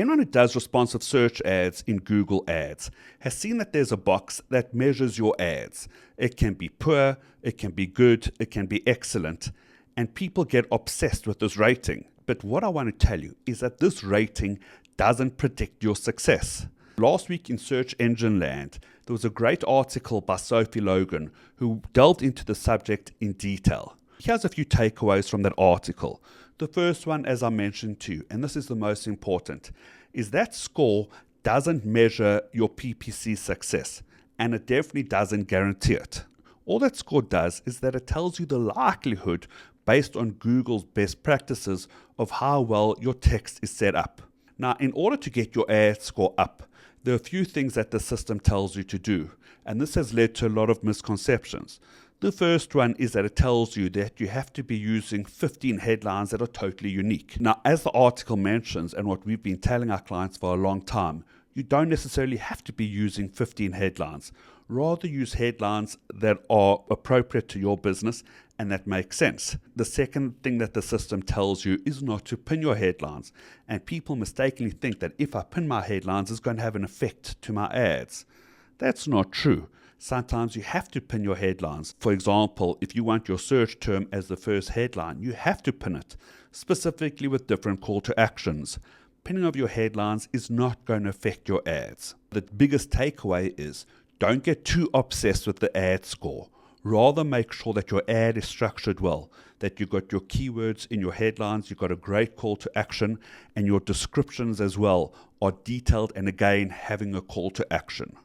Anyone who does responsive search ads in Google Ads has seen that there's a box that measures your ads. It can be poor, it can be good, it can be excellent, and people get obsessed with this rating. But what I want to tell you is that this rating doesn't predict your success. Last week in Search Engine Land, there was a great article by Sophie Logan who delved into the subject in detail. Here's a few takeaways from that article. The first one, as I mentioned to you, and this is the most important, is that score doesn't measure your PPC success, and it definitely doesn't guarantee it. All that score does is that it tells you the likelihood based on Google's best practices of how well your text is set up. Now, in order to get your ad score up, there are a few things that the system tells you to do, and this has led to a lot of misconceptions. The first one is that it tells you that you have to be using 15 headlines that are totally unique. Now, as the article mentions, and what we've been telling our clients for a long time, you don't necessarily have to be using 15 headlines. Rather, use headlines that are appropriate to your business and that make sense. The second thing that the system tells you is not to pin your headlines, and people mistakenly think that if I pin my headlines, it's going to have an effect to my ads. That's not true. Sometimes you have to pin your headlines. For example, if you want your search term as the first headline, you have to pin it, specifically with different call to actions. Pinning of your headlines is not going to affect your ads. The biggest takeaway is don't get too obsessed with the ad score. Rather make sure that your ad is structured well, that you've got your keywords in your headlines, you've got a great call to action, and your descriptions as well are detailed and again having a call to action.